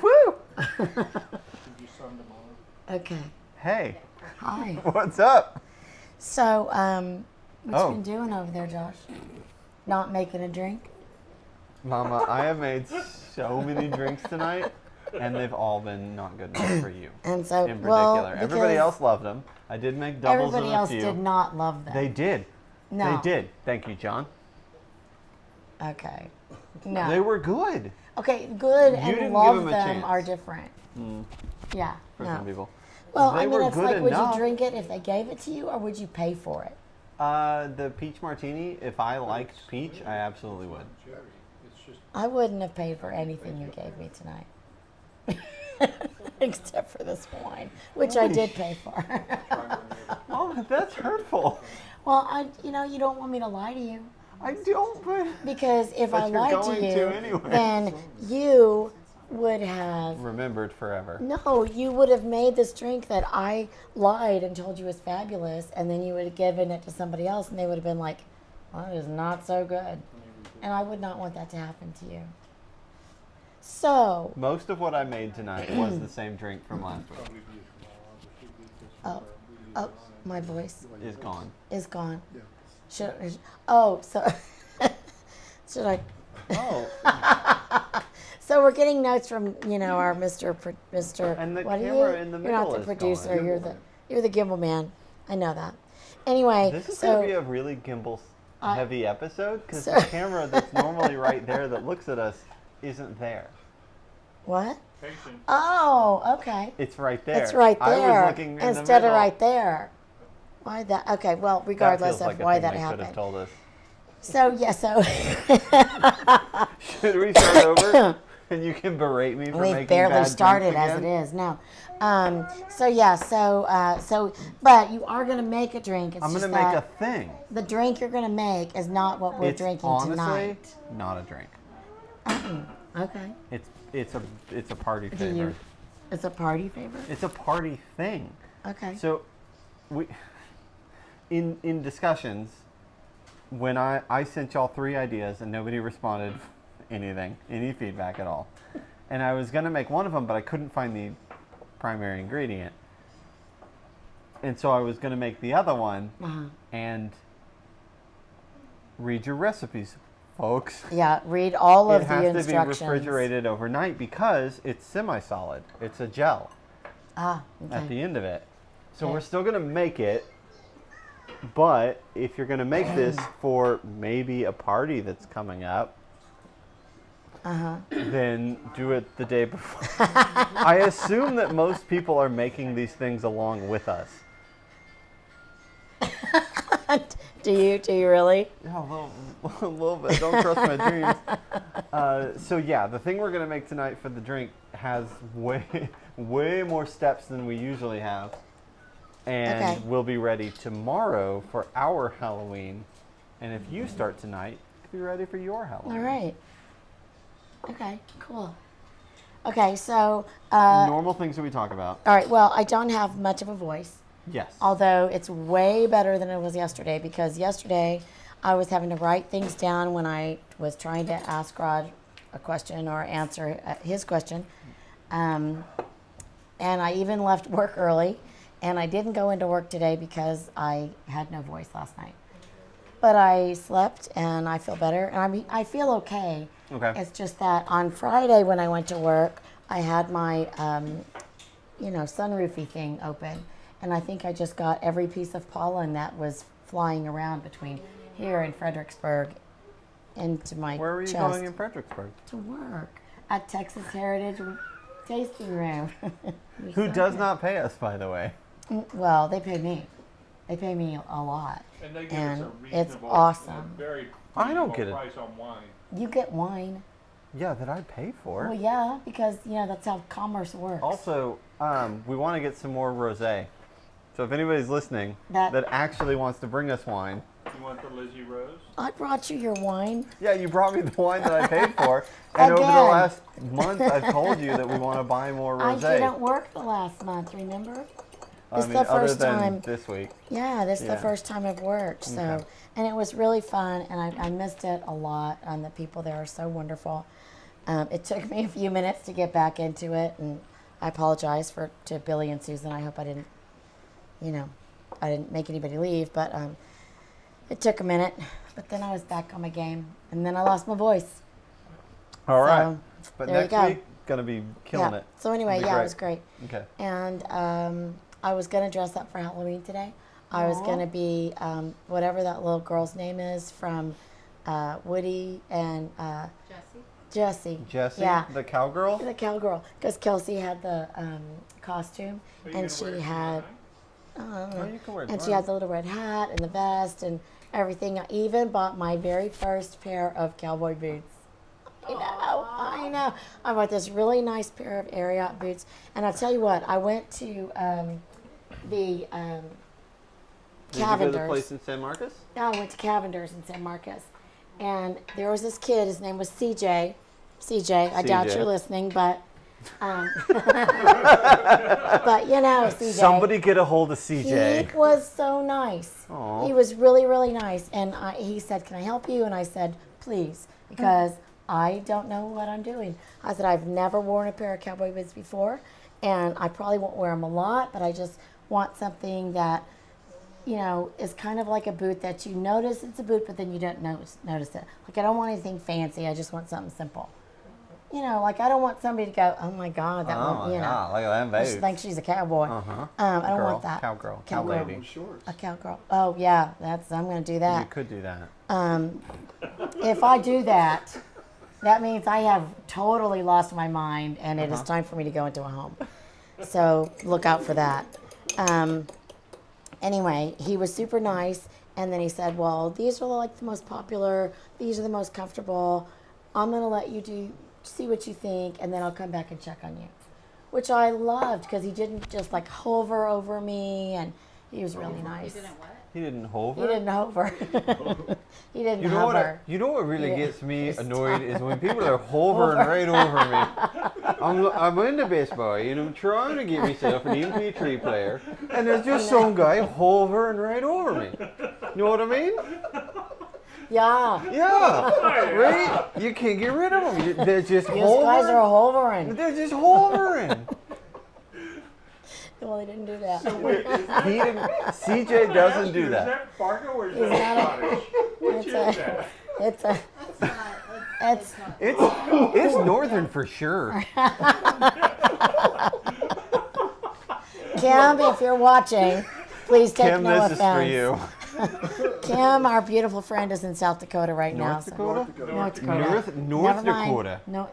Woo! Okay. Hey. Hi. What's up? So, what you been doing over there, Josh? Not making a drink? Mama, I have made so many drinks tonight, and they've all been not good enough for you. And so, in particular. well, Everybody else loved them. I did make doubles of a few. Everybody else did not love them. They did. No. They did. Thank you, John. Okay. No. They were good. Okay, good You and didn't love give 'em a them chance. are different. Yeah. For no. some people. Well, They I were mean, it's good like, would enough. you drink it if they gave it to you, or would you pay for it? The peach martini, if I liked peach, I absolutely would. I wouldn't have paid for anything you gave me tonight. Except for this wine, which I did pay for. Oh, that's hurtful. Well, you don't want me to lie to you. I don't, but... Because if But I you're lied going to you, to anyway. then you would have... Remembered forever. No, you would have made this drink that I lied and told you was fabulous, and then you would have given it to somebody else, and they would have been like, well, it is not so good. And I would not want that to happen to you. So... Most of what I made tonight was the same drink from last week. Oh, my voice Is gone. is gone. So should I? Oh. So we're getting notes from our Mr. And the What are camera you? in the You're not middle the is producer. gone. You're the gimbal man. I know that. Anyway, This is so going to be a really gimbal-heavy episode because so- the camera that's normally right there that looks at us isn't there. what? Patient. Oh, okay. It's right there. It's right I there was looking in instead the middle. of right there. Why that? Okay, well, That regardless feels like of a why thing that they should have happened. told us. So yeah, so Should we start over? And you can berate me for making we've barely bad started drinks as it again? is. No. But you are gonna make a drink. It's I'm just going to make that a thing. the drink you're gonna make is not what we're It's drinking honestly tonight. not a drink. Okay. It's a party Do favor. you? It's a party favor. It's a party thing. Okay. So, in discussions, when I sent y'all 3 ideas and nobody responded any feedback at all, and I was gonna make one of them, but I couldn't find the primary ingredient, and so I was gonna make the other one and read your recipes, folks. Yeah. Read all of It the has to be instructions. refrigerated overnight because it's semi-solid. It's a gel Okay. at the end of it. So Okay. we're still going to make it, but if you're going to make this for maybe a party that's coming up, then do it the day before. I assume that most people are making these things along with us. Do you really? Yeah, a little bit. Don't crush my dreams. So yeah, the thing we're going to make tonight for the drink has way more steps than we usually have. And Okay. we'll be ready tomorrow for our Halloween. And if you start tonight, be ready for your Halloween. All right. Okay. Cool. Okay. So. Normal things that we talk about. All right. Well, I don't have much of a voice. Yes. Although it's way better than it was yesterday, because yesterday I was having to write things down when I was trying to ask Rod a question or answer his question. And I even left work early, and I didn't go into work today because I had no voice last night. But I slept and I feel better, and I feel okay. Okay. It's just that on Friday when I went to work, I had my sunroofy thing open. And I think I just got every piece of pollen that was flying around between here and Fredericksburg into my chest. Where were you going in Fredericksburg? To work at Texas Heritage Tasting Room. Who does not pay us, by the way. Well, they pay me. They pay me a lot. And they give And us a it's reasonable, awesome. very I don't reasonable get it. price on wine. You get wine. Yeah, that I pay for. Well, yeah, because that's how commerce works. Also, we want to get some more rosé. So if anybody's listening That- that actually wants to bring us wine. You want the Lizzie Rose? I brought you your wine. Yeah, you brought me the wine that I paid for. And over the Again. last month, I've told you that we want to buy more I rosé. didn't work the last month, remember? I It's mean, the other first than time. this week. Yeah, this is Yeah. the first time I've worked. So, Okay. and it was really fun, and I missed it a lot. And the people there are so wonderful. It took me a few minutes to get back into it, and I apologize to Billy and Susan. I hope I didn't, I didn't make anybody leave, but it took a minute. But then I was back on my game, and then I lost my voice. All right. So, But there next you go. week, gonna be killing it. So anyway, It'll be it was great. Okay. And I was gonna dress up for Halloween today. I was gonna be whatever that little girl's name is from Woody and Jessie. Jessie, Yeah. the cowgirl. The cowgirl, because Kelsey had the costume, and she had, Oh, you can wear it and she tomorrow. had the little red hat and the vest and everything. I even bought my very first pair of cowboy boots. I know. I bought this really nice pair of Ariat boots, and I'll tell you what. I went to the Did you go to the Cavender's. place in San Marcos? I went to Cavender's in San Marcos, and there was this kid. His name was CJ. CJ, I doubt CJ. you're listening, but but CJ. Somebody get a hold of CJ. He was so nice. Aw. He was really, really nice, and he said, "Can I help you?" And I said, "Please," because I don't know what I'm doing. I said, "I've never worn a pair of cowboy boots before, and I probably won't wear them a lot, but I just want something that." Is kind of like a boot that you notice it's a boot, but then you don't notice it. Like, I don't want anything fancy. I just want something simple. Like, I don't want somebody to go, "Oh my God, that Oh one," my God, look at them boots. She thinks she's a cowboy. Uh-huh. I don't Girl, want that. Cowgirl. Cowgirl. Cowlady. A cowgirl. Oh, yeah, I'm going to do You that. could do that. If I do that, that means I have totally lost my mind, and it is time for me to go into a home. So look out for that. Anyway, he was super nice, and then he said, "Well, these are like the most popular. These are the most comfortable. I'm going to let you see what you think, and then I'll come back and check on you," which I loved because he didn't just like hover over me, and he was really nice. He didn't hover. He didn't hover. He didn't You know hover. what really Yeah. gets me It's annoyed time. is when people are hovering right over me. I'm in the Best Buy and I'm trying to get myself an MP3 player, and there's just some guy hovering right over me. You know what I mean? Yeah. Yeah, right. You can't get rid of them. They're just These guys are hovering. hovering. They're just hovering. Well, he didn't do that. Wait, He didn't. CJ doesn't do Is that. that Fargo or is He's that not Scottish? Which is that? It's It's northern for sure. Kim, if you're watching, please take Kim, no this is offense. for you. Kim, our beautiful friend, is in South Dakota right now. North so- Dakota? North Dakota. North Never mind. Dakota. No.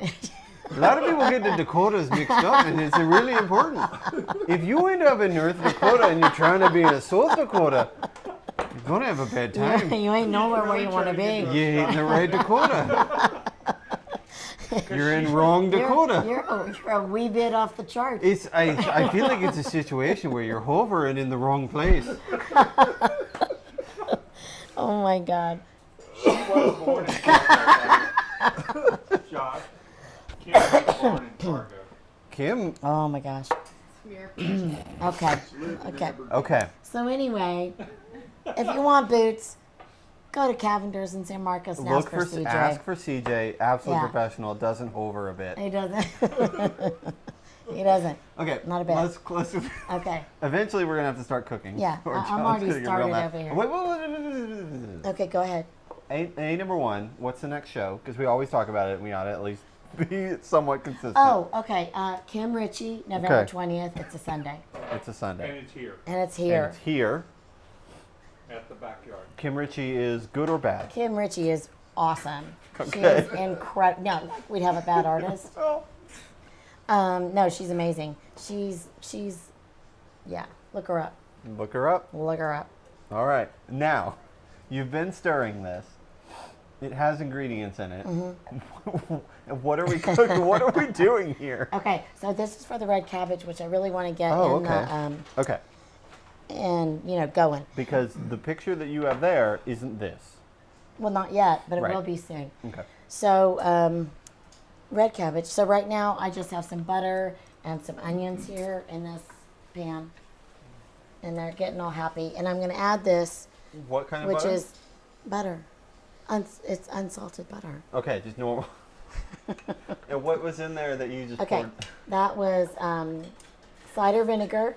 A lot of people get the Dakotas mixed up, and it's really important. If you end up in North Dakota and you're trying to be in South Dakota, you're going to have a bad time. You ain't nowhere where you want to be. You ain't in the right Dakota. You're in wrong Dakota. You're a wee bit off the chart. I feel like it's a situation where you're hovering in the wrong place. Oh my God. She was born in Fargo. Josh. Kim was born in Fargo. Kim, Oh my gosh. Okay. Okay. okay. So anyway, if you want boots, go to Cavender's in San Marcos and Look ask for CJ. ask for CJ, absolute Yeah. professional, doesn't hover a bit. He doesn't. He doesn't. Okay, Not a bit. let's Okay. Eventually, we're gonna have to start cooking. Yeah, Or I'm John's already gonna get real started mad. over here. Wait. Okay, go ahead. A number one. What's the next show? Because we always talk about it, and we ought to at least be somewhat consistent. Oh, okay. Kim Ritchie, November Okay. 20th. It's a Sunday. It's a Sunday. And it's here And it's And here. it's here. at the backyard. Kim Ritchie is good or bad? Kim Ritchie is awesome. She Okay. is incredible. No, we'd have a bad artist. No, she's amazing. She's, yeah, look her up. Look her up. Look her up. All right. Now, you've been stirring this. It has ingredients in it. What are we cooking? What are we doing here? Okay, so this is for the red cabbage, which I really want to get Oh, in okay. Okay. going. Because the picture that you have there isn't this. Well, not yet, but it Right. will be soon. Okay. So, red cabbage. So right now I just have some butter and some onions here in this pan. And they're getting all happy. And I'm going to add this, What kind of which butter? is butter. It's unsalted butter. Okay, just normal. And what was in there that you just Okay, poured? that was cider vinegar,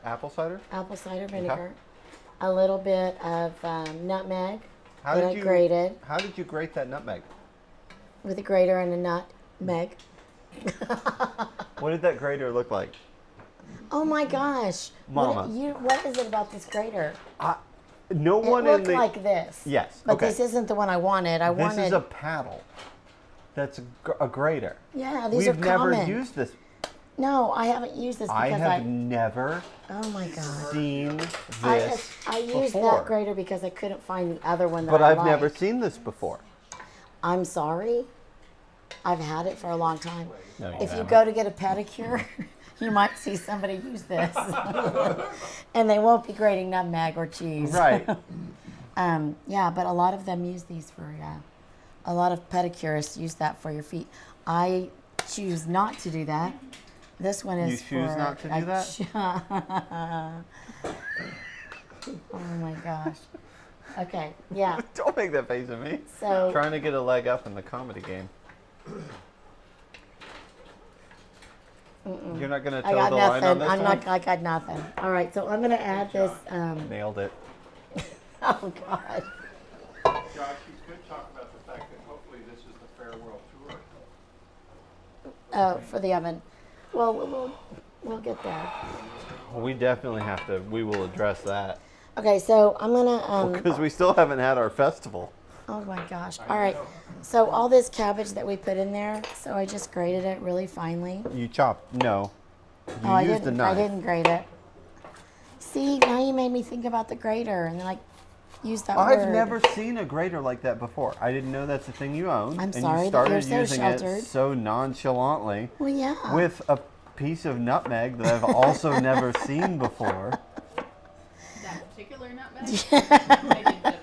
Apple cider? apple cider vinegar, a little bit of nutmeg How that did I you grated How did you grate that nutmeg? with a grater and a nutmeg. What did that grater look like? Oh my gosh. Mama. What is it about this grater? No It one in looked the like this. Yes. But okay. this isn't the one I wanted. I This wanted. is a paddle. That's a grater. Yeah, these We've are never common. used this. No, I haven't used this I because have never Oh my god. seen I this used before. that grater because I couldn't find the other one that But I I've never liked. seen this before. I'm sorry. I've had it for a long time. No, you If you haven't. go to get a pedicure, you might see somebody use this. And they won't be grating nutmeg or cheese. Right. Yeah, but a lot of them use these for, a lot of pedicurists use that for your feet. I choose not to do that. This one is You choose for, not to do that? Oh my gosh. Okay, yeah. Don't make that face at me. So, Trying to get a leg up in the comedy game. You're not going to I toe got the line on nothing. this one? I got nothing. All right, so I'm gonna add this. Nailed it. Oh God. Josh, you could talk about the fact that hopefully this is the farewell tour. For the oven. Well, we'll get there. We definitely have to. We will address that. Okay, so I'm gonna. Because we still haven't had our festival. Oh my gosh. All right. So all this cabbage that we put in there. So I just grated it really finely. You chopped. No. You Oh, I used a didn't. knife. I didn't grate it. See, now you made me think about the grater, and then I used that word. I've never seen a grater like that before. I didn't know that's a thing you own. I'm and sorry you that started you're so using sheltered. it so nonchalantly Well, yeah. with a piece of nutmeg that I've also never seen before. That particular nutmeg? Maybe in general.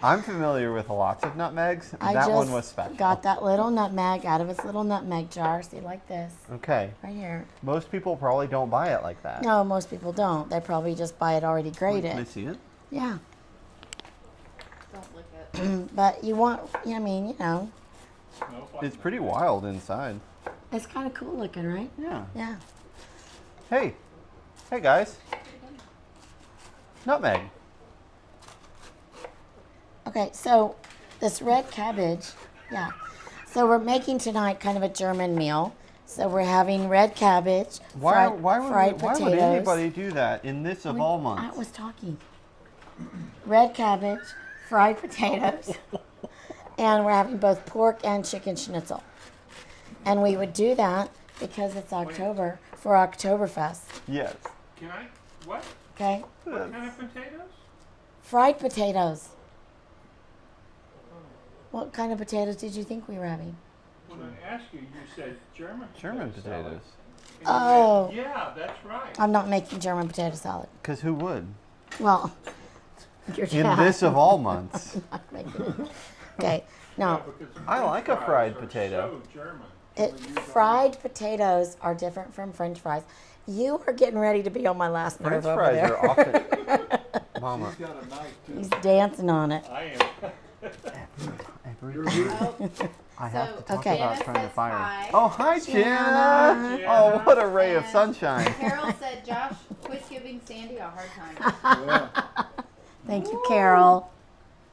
I'm familiar with lots of nutmegs. I That just one was special. got that little nutmeg out of its little nutmeg jar. See, like this, Okay. right here. Most people probably don't buy it like that. No, most people don't. They probably just buy it already Can I grated. see it? Yeah. Don't lick it. But you want, I mean, you know, No fun. It's pretty wild inside. it's kind of cool looking, right? Yeah. Yeah. Hey. Hey, guys. Nutmeg. Okay, so this red cabbage, yeah. So we're making tonight kind of a German meal. So we're having red cabbage, Why fried would potatoes. anybody do that in this of all I months? was talking. Red cabbage, fried potatoes, and we're having both pork and chicken schnitzel. And we would do that because it's October for Oktoberfest. Yes. Can I? What? Okay, What kind of potatoes? fried potatoes. What kind of potatoes did you think we were having? When I asked you, you said German. German potato salad. potatoes. And you Oh. said, yeah, that's right. I'm not making German potato salad. Because who would? Well, your In dad. this of all months. Not making it. Okay, now Because I like a French fried fries are potato. So German. fried potatoes are different from French fries. You are getting ready to be on my last French nerve over fries there. are often. Mama. He's got a knife too. He's dancing on it. I am. Oh, I have to talk Okay. about Jana trying to says fire. hi. Oh, hi, Jana. Jana. Oh, what a ray of And sunshine. Carol said, Josh, quit giving Sandy a hard time. Thank you, Carol.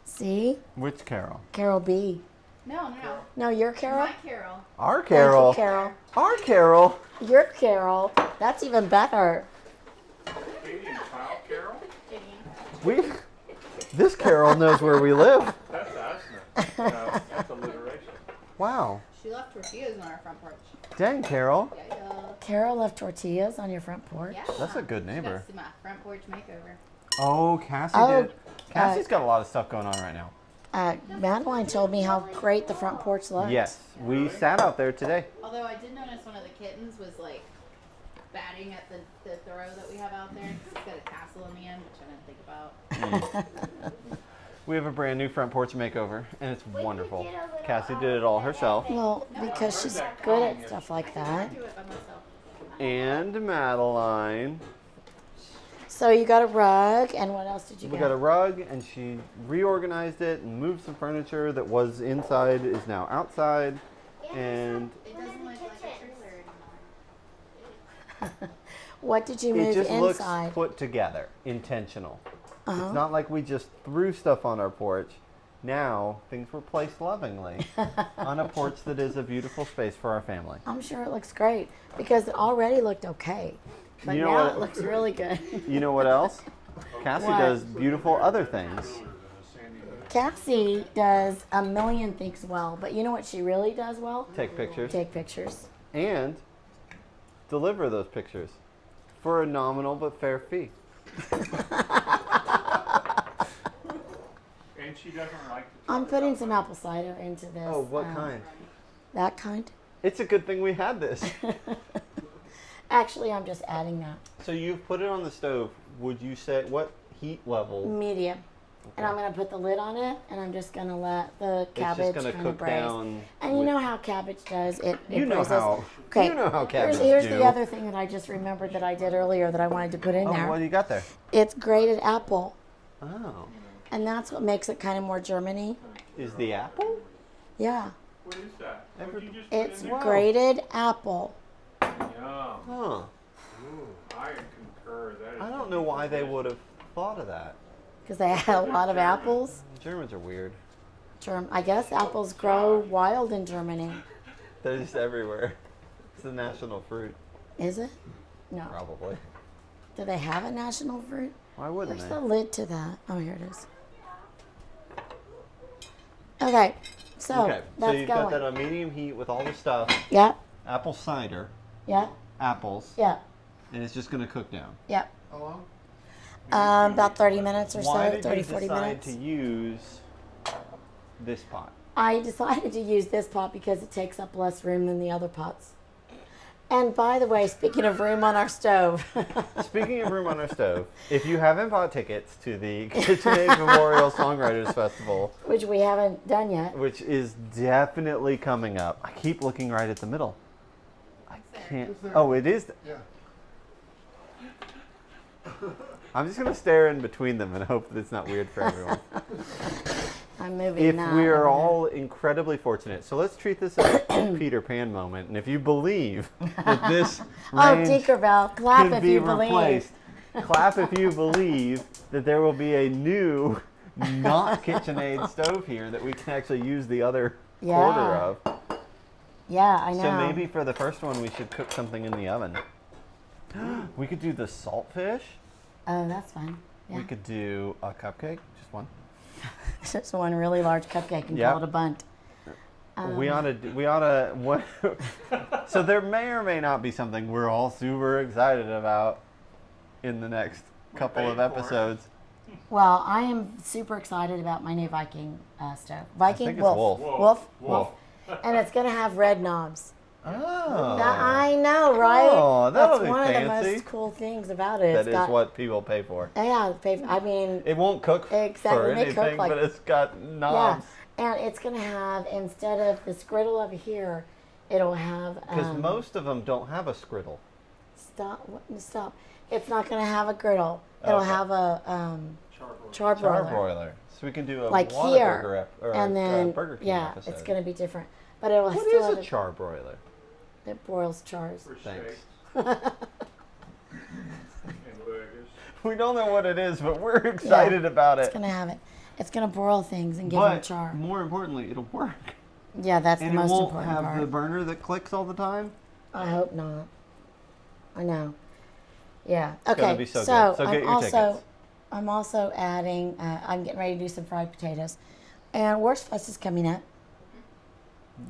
See? Which Carol? Carol B. No. No, you're Carol? My Carol. Our Thank Carol. you, Carol. Our Carol. You're Carol. That's even better. Katie and Kyle Carol? We. This Carol knows where we live. That's us. No, that's alliteration. Wow. She left tortillas on our front porch. Dang, Carol. Yeah, yeah. Carol left tortillas on your front porch. Yeah. That's a good She got neighbor. to see my front porch makeover. Oh, Cassie Oh, did. Cassie's got a lot of stuff going on right now. Madeline told me how great the front porch looked. Yes, we sat out there today. Although I did notice one of the kittens was like batting at the throw that we have out there. It's got a tassel in the end, which I didn't think about. We have a brand new front porch makeover, and it's wonderful. Cassie did it all herself. Well, because she's good at stuff like I that. do it by myself. And Madeline. So you got a rug, and what else did you We get? got a rug, and she reorganized it and moved some furniture that was inside is now outside. And It doesn't look like a trailer anymore. What did you it move just looks inside? put together, intentional. Uh-huh. It's not like we just threw stuff on our porch. Now things were placed lovingly on a porch that is a beautiful space for our family. I'm sure it looks great because it already looked okay, but You know now what- it looks really good. You know what else? Cassie What? does beautiful other things. Cassie does a million things well, but you know what she really does well? Take pictures Take pictures. and deliver those pictures for a nominal but fair fee. And she doesn't like to I'm talk putting about some money. apple cider into this. Oh, what kind? That kind. It's a good thing we had this. Actually, I'm just adding that. So you've put it on the stove. Would you say what heat level? Medium. And I'm going to put the lid on it, and I'm just going to let the It's cabbage just gonna kind of cook braise. down. And you with- know how cabbage does. It You know braises. how. Okay. You know how cabbage Here's do. the other thing that I just remembered that I did earlier that I wanted to put in Oh, there. what do you got there? It's grated apple, Oh, and that's what makes it kind of more Germany. is the apple? Yeah. What is that? Every- What did you just put It's in there? grated apple. Yum. Huh. I concur. That is I don't know why they would have thought of that. Because they had a lot of apples. Germans are weird. I guess apples grow wild in Germany. They're just everywhere. It's the national fruit, Is it? No. probably. Do they have a national fruit? Why wouldn't Where's they? the lid to that? Oh, here it is. Okay, so Okay, so that's you've got that going. on medium heat with all the stuff. Yep, Apple cider, yep, apples, yep, and it's just going to cook down. yep. How long? About 30 minutes or Why so, did 30, you 40 decide minutes. to use this pot? I decided to use this pot because it takes up less room than the other pots. And by the way, speaking of room on our stove, Speaking of room on our stove, if you haven't bought tickets to the KitchenAid Memorial Songwriters Festival, which we haven't done yet, which is definitely coming up, I keep looking right at the middle. I can't. Oh, it is. Yeah. I'm just going to stare in between them and hope that it's not weird for everyone. I'm moving If that. we're over all incredibly fortunate, so let's treat this as a Peter Pan moment. And if you believe that this there. Oh, range Tinkerbell, clap could if be you believe. replaced, clap if you believe that there will be a new, not KitchenAid stove here that we can actually use the other Yeah. quarter of. Yeah, I know. So maybe for the first one, we should cook something in the oven. We could do the saltfish. Oh, that's fine. Yeah. We could do a cupcake, just one. Just one really large cupcake and Yep. call it a bunt. We ought to. What? So there may or may not be something we're all super excited about in the next couple of paid for it. episodes. Well, I am super excited about my new Viking stove. Viking think it's Wolf. Wolf. Wolf. And it's going to have red knobs. Oh, I know, right? Oh, that'll That's be one of the fancy. most cool things about it. that It's is got, what people pay for. Yeah, I mean, It won't cook Exactly, for they cook anything, like- but it's got yeah. knobs. And it's going to have, instead of this griddle over here, it'll have. Because most of them don't have a scriddle. Stop. It's not going to have a griddle. It'll Okay. have a Charbroiler. charbroiler. So we can do a Like Whataburger here, or and a then Burger King yeah, episode. it's going to be different. But it'll What still is have a charbroiler? it broils chars. For Thanks. steaks and burgers. We don't know what it is, but we're excited about It's it. going to have it. It's going to broil things and give them But char. more importantly, it'll work. Yeah, that's And the it most won't important have part. the burner that clicks all the time. I hope not. I know. Yeah. gonna Okay. be so good. So So get your tickets. I'm also adding. I'm getting ready to do some fried potatoes, and Wurstfest is coming up.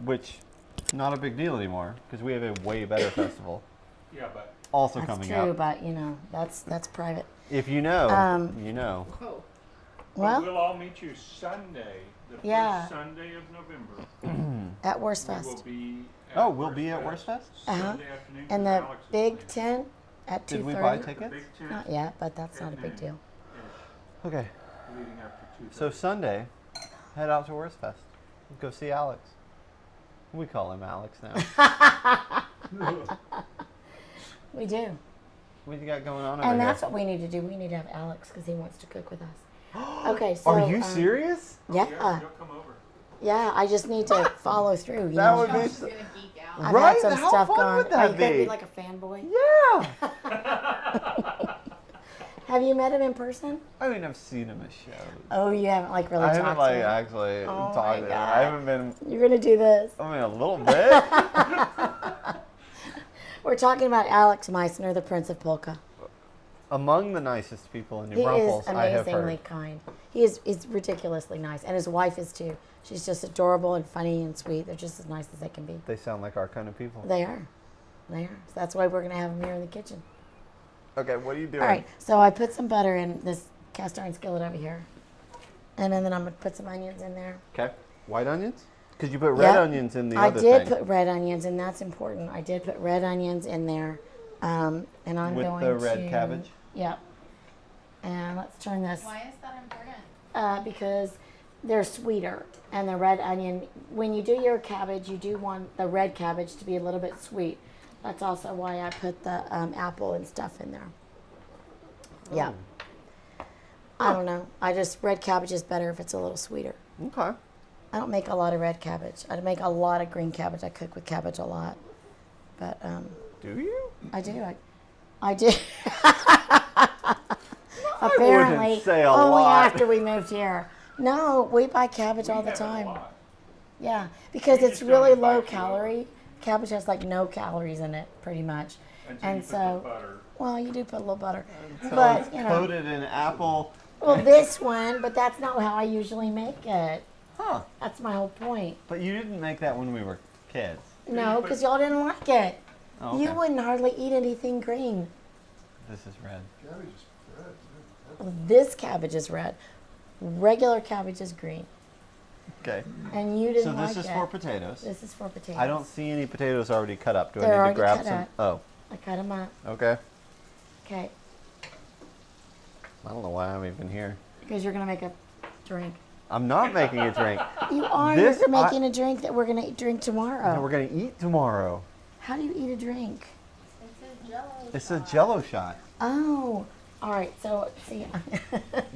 Which, not a big deal anymore, because we have a way better festival Yeah, but also That's coming true, up. but that's private. If you know, you know. Whoa. Well, we'll all meet you Sunday, the Yeah. first Sunday of November. at We will Wurstfest, be. Oh, we'll be at Wurstfest? Uh-huh. Sunday afternoon. and with the Alex's big place. tent at Did 2:30. we buy The tickets? big tent Not yet, but that's not a big deal. Okay. leading up to 2:30. So Sunday, head out to Wurstfest. Go see Alex. We call him Alex now. We do. What you got going on over And here? that's what we need to do. We need to have Alex because he wants to cook with us. Okay, so. Are you serious? Yeah. Yeah, you'll come over. Yeah, I just need to follow through. You That know? would be Josh is gonna geek out. I've Right? had some How stuff fun going. would that Are you gonna be? be like a fanboy? Yeah. Have you met him in person? I mean, I've seen him at shows. Oh, you haven't like really I talked haven't to like him. actually Oh talked my to him. God. I haven't been. You're gonna do this. I mean, a little bit. We're talking about Alex Meissner, the Prince of Polka. Among the nicest people in New He is Braunfels, I have amazingly heard. kind. He's ridiculously nice, and his wife is too. She's just adorable and funny and sweet. They're just as nice as they can be. They sound like our kind of people. They are. They are. So that's why we're gonna have them here in the kitchen. Okay, what are you doing? All right. So I put some butter in this cast iron skillet over here, and then I'm gonna put some onions in there. Okay. White onions? Because you put red Yep. onions in the I other did thing. put red onions, and that's important. I did put red onions in there, and I'm With going the to. red cabbage? Yep. And let's turn this Why is that important? because they're sweeter, and the red onion. When you do your cabbage, you do want the red cabbage to be a little bit sweet. That's also why I put the apple and stuff in there. Yeah. Oh. I don't know. Red cabbage is better if it's a little sweeter. Okay. I don't make a lot of red cabbage. I make a lot of green cabbage. I cook with cabbage a lot. But Do you? I do. I do. wouldn't Apparently, say a only lot. after we moved here. No, we buy cabbage all the We have a time. lot. Yeah, because We it's just really don't buy low two. calorie. Cabbage has like no calories in it, pretty much. Until And you put so- the butter. Well, you do put a little butter, So but it's you know. coated in apple. Well, this one, but that's not how I usually make it. Huh. That's my whole point. But you didn't make that when we were kids. No, because y'all didn't like it. Oh, okay. You wouldn't hardly eat anything green. This is red. This cabbage is red. Regular cabbage is green. Okay. And you didn't So like this is it. for potatoes. This is for potatoes. I don't see any potatoes already cut up. Do They're I need to already grab cut some? up. Oh, I cut them up. okay. Okay. I don't know why I'm even here. Because you're going to make a drink. I'm not making a drink. You are. This- You're making a drink that we're going to drink tomorrow. No, we're gonna eat tomorrow. How do you eat a drink? It's a jello. It's a Jello shot. Oh. All right. So, see.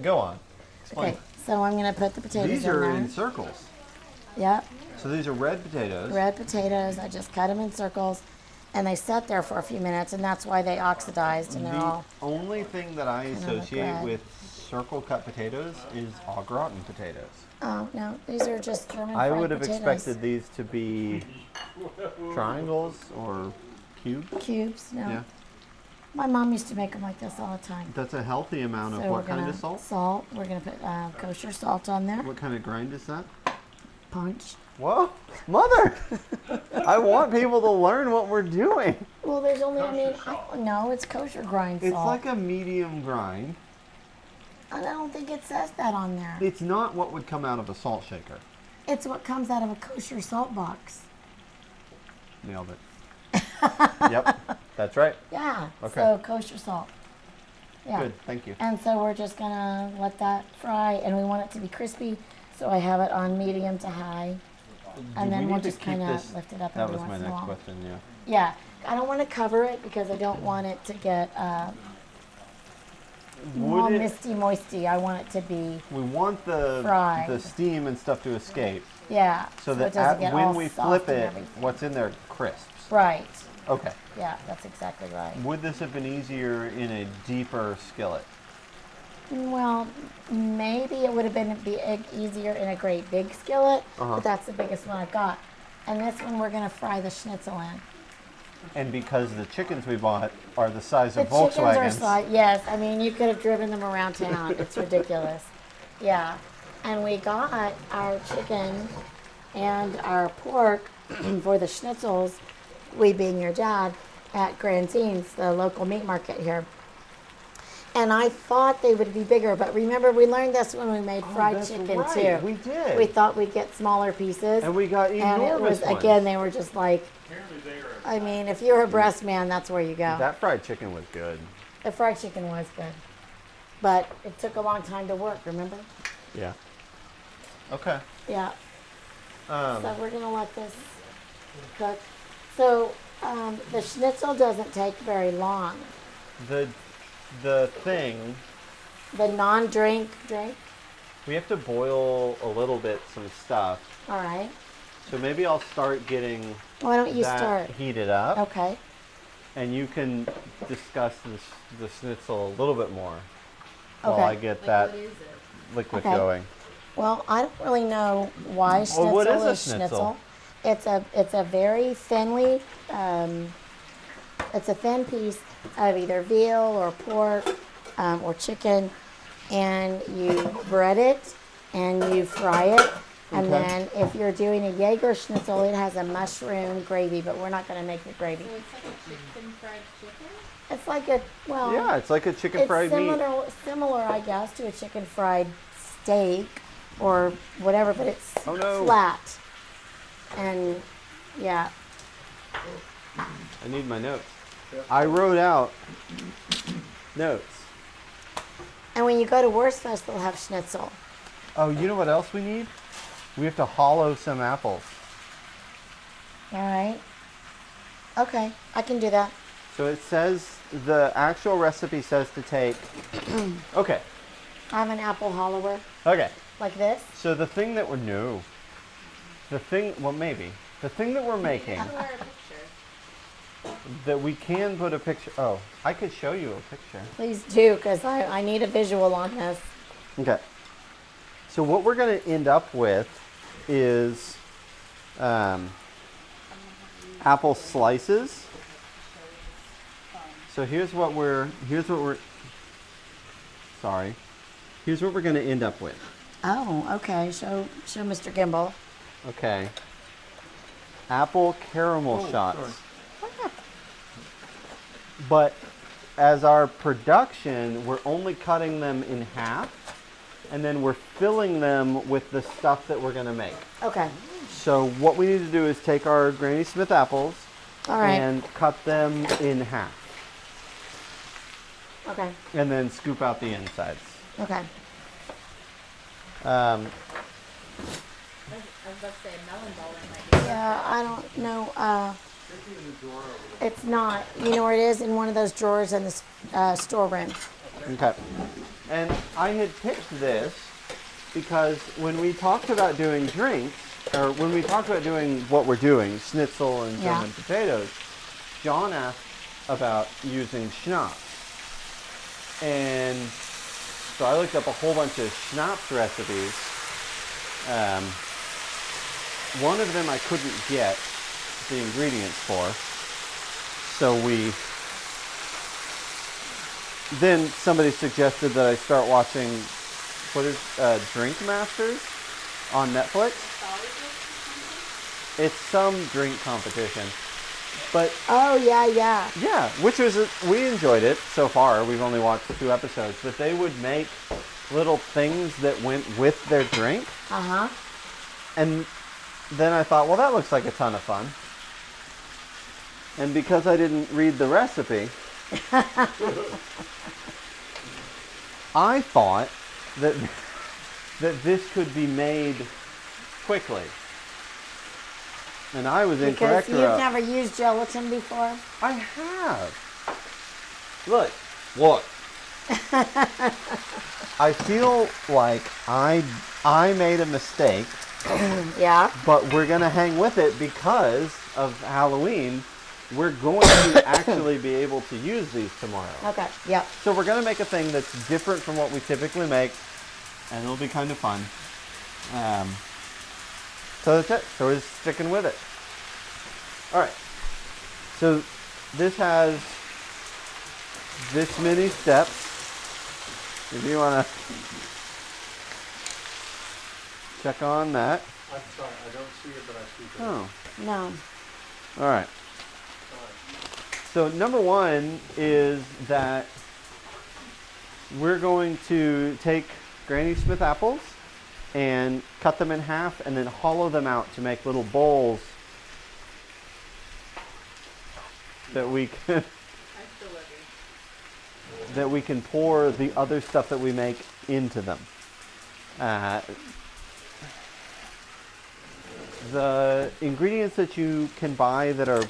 Go on. Explain. Okay. So I'm going to put the potatoes These in are there. in circles. Yep. So these are red potatoes. Red potatoes. I just cut them in circles. And they sat there for a few minutes, and that's why they oxidized, and they're The all. only thing that I of associate red. with circle cut potatoes is au gratin potatoes. Oh, no. These are just German I fried would have potatoes. expected these to be triangles or cubes. Cubes. No. Yeah. My mom used to make them like this all the time. That's a healthy amount of So what we're kind gonna of salt? Salt. We're gonna put kosher salt on there. What kind of grind is that? Punch. Whoa, mother! I want people to learn what we're doing. Well, there's only. I mean, I don't know. It's kosher grind It's salt. like a medium grind. I don't think it says that on there. It's not what would come out of a salt shaker. It's what comes out of a kosher salt box. Nailed it. Yep, that's right. Yeah. Okay. So kosher salt. Yeah. Good, thank you. And so we're just gonna let that fry, and we want it to be crispy. So I have it on medium to high, and Do then we we'll need to just keep kind of this- lift it up That every was my once in a next while. question, yeah. Yeah. I don't want to cover it because I don't want it to get all Would it, misty moisty. I want it to be we want the Fried. steam and stuff to escape yeah. so it that doesn't get when all we soft flip and it, everything. what's in there crisps. Right. Okay. Yeah, that's exactly right. Would this have been easier in a deeper skillet? Well, maybe it would have been easier in a great big skillet, Uh-huh. but that's the biggest one I've got. And this one we're gonna fry the schnitzel in. And because the chickens we bought are the size The of chickens Volkswagens. are yes. I mean, you could have driven them around town. It's ridiculous. Yeah, and we got our chicken and our pork for the schnitzels. We being your dad at Granzine's, the local meat market here. And I thought they would be bigger, but remember we learned this when we made fried that's chicken right, too. we did. We thought we'd get smaller pieces, And we got and enormous it was ones. again they were just like. Apparently they are. I mean, if you're a breast man, that's where you go. That fried chicken was good. The fried chicken was good, but it took a long time to work. Remember? Yeah. Okay. Yeah. Um, So we're gonna let this cook. So the schnitzel doesn't take very long. the thing, The non-drink drink. we have to boil a little bit some stuff. All right. So maybe I'll start getting Why don't you that start? heated up, Okay. and you can discuss the schnitzel a little bit more while Okay. I get Like, that what is it? liquid Okay. going. Well, I don't really know why schnitzel what is a is schnitzel? It's a very thinly, it's a thin piece of either veal or pork or chicken, and you bread it and you fry it. And Okay. then if you're doing a Jaeger schnitzel, it has a mushroom gravy, but we're not going to make the gravy. So it's like a chicken fried chicken? It's like a, well, Yeah, it's like a chicken it's fried meat. similar, I guess, to a chicken fried steak or whatever, but it's Oh, no. flat. And yeah, I need my notes. I wrote out notes. and when you go to Wurstfest, they'll have schnitzel. Oh, you know what else we need? We have to hollow some apples. All right. Okay, I can do that. So it says, the actual recipe says to take, okay, I have an apple hollower okay. like this. So the thing that we're, no. The thing, well maybe. The thing that we're making, Wear a picture. that we can put a picture, oh, I could show you a picture. Please do, because I need a visual on this. Okay. So what we're going to end up with is apple slices. So here's what we're going to end up with. Oh, okay. Show Mr. Gimbal. Okay. Apple caramel shots. But as our production, we're only cutting them in half, and then we're filling them with the stuff that we're going to make. Okay. So what we need to do is take our Granny Smith apples All right. and cut them in half, Okay. and then scoop out the insides. Okay. I was about to say a melon ball in my Yeah, I don't know. It's not. You know where it is? In one of those drawers in the storeroom. Okay. And I had picked this because when we talked about doing drinks, or when we talked about doing what we're doing, schnitzel and Yeah. German potatoes, John asked about using schnapps. And so I looked up a whole bunch of schnapps recipes. One of them I couldn't get the ingredients for. So then somebody suggested that I start watching, what is Drink Masters on Netflix. It's some drink competition. But Oh, yeah, yeah. yeah, which was, we enjoyed it so far. We've only watched 2 episodes, but they would make little things that went with their drink. Uh-huh. And then I thought, well, that looks like a ton of fun. And because I didn't read the recipe, I thought that this could be made quickly. And I was Because incorrect. you've never used gelatin before? I have. Look. What? I feel like I made a mistake, Yeah. but we're going to hang with it because of Halloween. We're going to actually be able to use these tomorrow. Okay. Yep. So we're going to make a thing that's different from what we typically make, and it'll be kind of fun. So that's it. So we're just sticking with it. All right. So this has this many steps. If you want to check on that. I'm sorry, I don't see it, but I see it. Oh, No. all right. So number one is that we're going to take Granny Smith apples and cut them in half and then hollow them out to make little bowls that we can I still love you. that we can pour the other stuff that we make into them. The ingredients that you can buy that are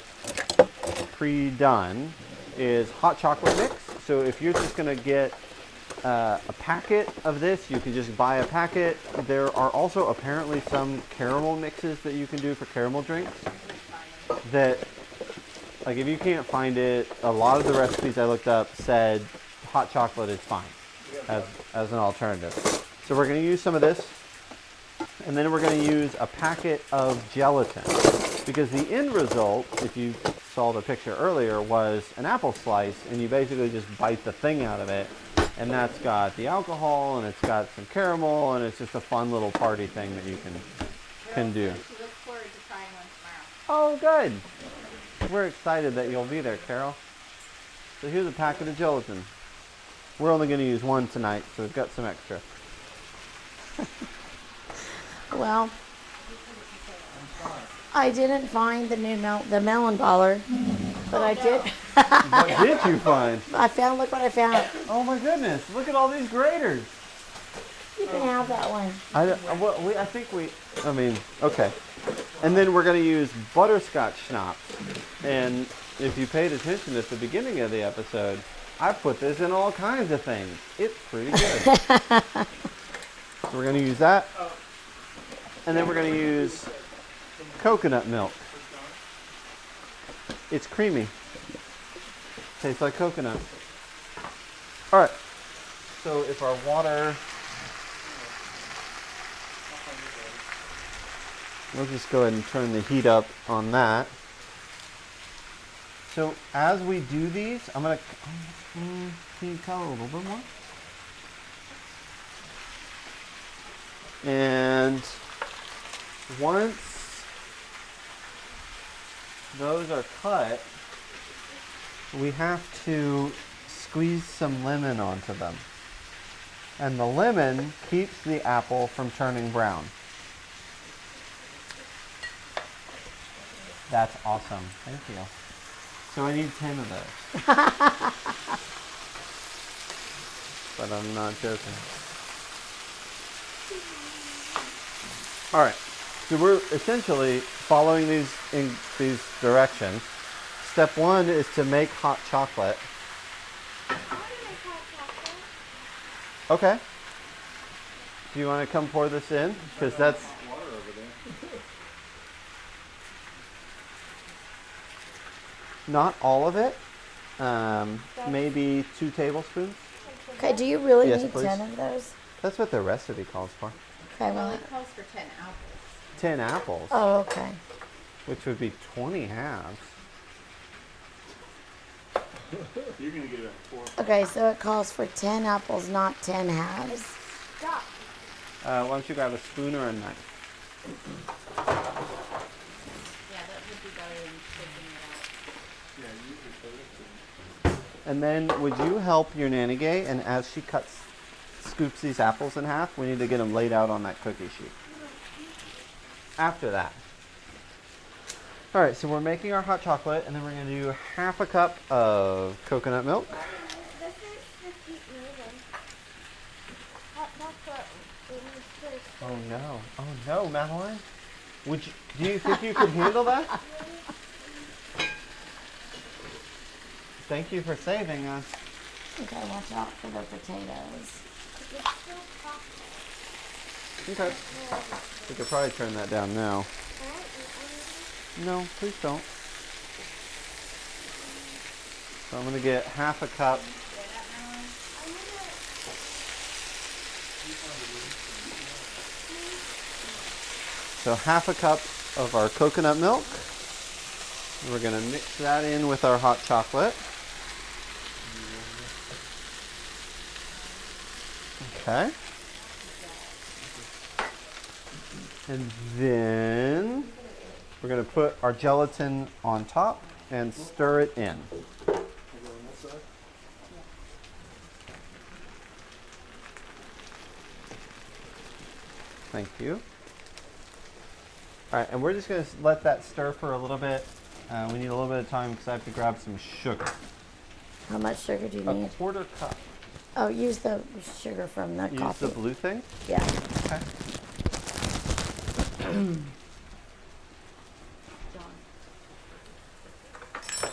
pre-done is hot chocolate mix, So if you're just going to get a packet of this, you can just buy a packet. There are also apparently some caramel mixes that you can do for caramel drinks that, like, if you can't find it, a lot of the recipes I looked up said hot chocolate is fine as an alternative. So we're going to use some of this, and then we're going to use a packet of gelatin, because the end result, if you saw the picture earlier, was an apple slice, and you basically just bite the thing out of it, and that's got the alcohol, and it's got some caramel, and it's just a fun little party thing that you can do. She looks forward to trying one tomorrow. Oh, good. We're excited that you'll be there, Carol. So here's a packet of gelatin. We're only going to use one tonight, so we've got some extra. Well, I didn't find the new the melon baller, but I did. What did you find? Look what I found. Oh my goodness, look at all these graters. You can have that one. Okay. And then we're going to use butterscotch schnapps. And if you paid attention at the beginning of the episode, I put this in all kinds of things. It's pretty good. So we're going to use that. And then we're going to use coconut milk. It's creamy. Tastes like coconut. All right. So if our water... We'll just go ahead and turn the heat up on that. So as we do these, I'm going to... Can you color a little bit more? And once those are cut, we have to squeeze some lemon onto them. And the lemon keeps the apple from turning brown. That's awesome. Thank you. So I need 10 of those. But I'm not joking. All right. So we're essentially following these directions. Step 1 is to make hot chocolate. I want to make hot chocolate. Okay. Do you want to come pour this in? Because that's... Not all of it. Maybe 2 tablespoons. Okay, do you really Yes, need please. 10 of those? That's what the recipe calls for. Okay, Well, well, it calls for 10 apples. 10 apples, oh, okay. which would be 20 halves. You're gonna get a 4. Okay, so it calls for 10 apples, not 10 halves. Stop. Why don't you grab a spoon or a knife? Yeah, that would be better than taking it out. Yeah, use your soda spoon. And then would you help your nanny Gay, and as she scoops these apples in half, we need to get them laid out on that cookie sheet. After that. All right, so we're making our hot chocolate, and then we're going to do half a cup of coconut milk. This is to keep moving. That's what we need first. Oh no, Madeline. Do you think you could handle that? Thank you for saving us. Okay, watch out for the potatoes. It's still hot. Okay. We could probably turn that down now. Alright, No, please don't. So I'm going to get half a cup. So half a cup of our coconut milk. We're going to mix that in with our hot chocolate. Okay. And then we're going to put our gelatin on top and stir it in. Thank you. All right, and we're just going to let that stir for a little bit. We need a little bit of time because I have to grab some sugar. How much sugar do you A need? quarter cup. Oh, use the sugar from the Use coffee. the blue thing? Yeah. Okay. I'm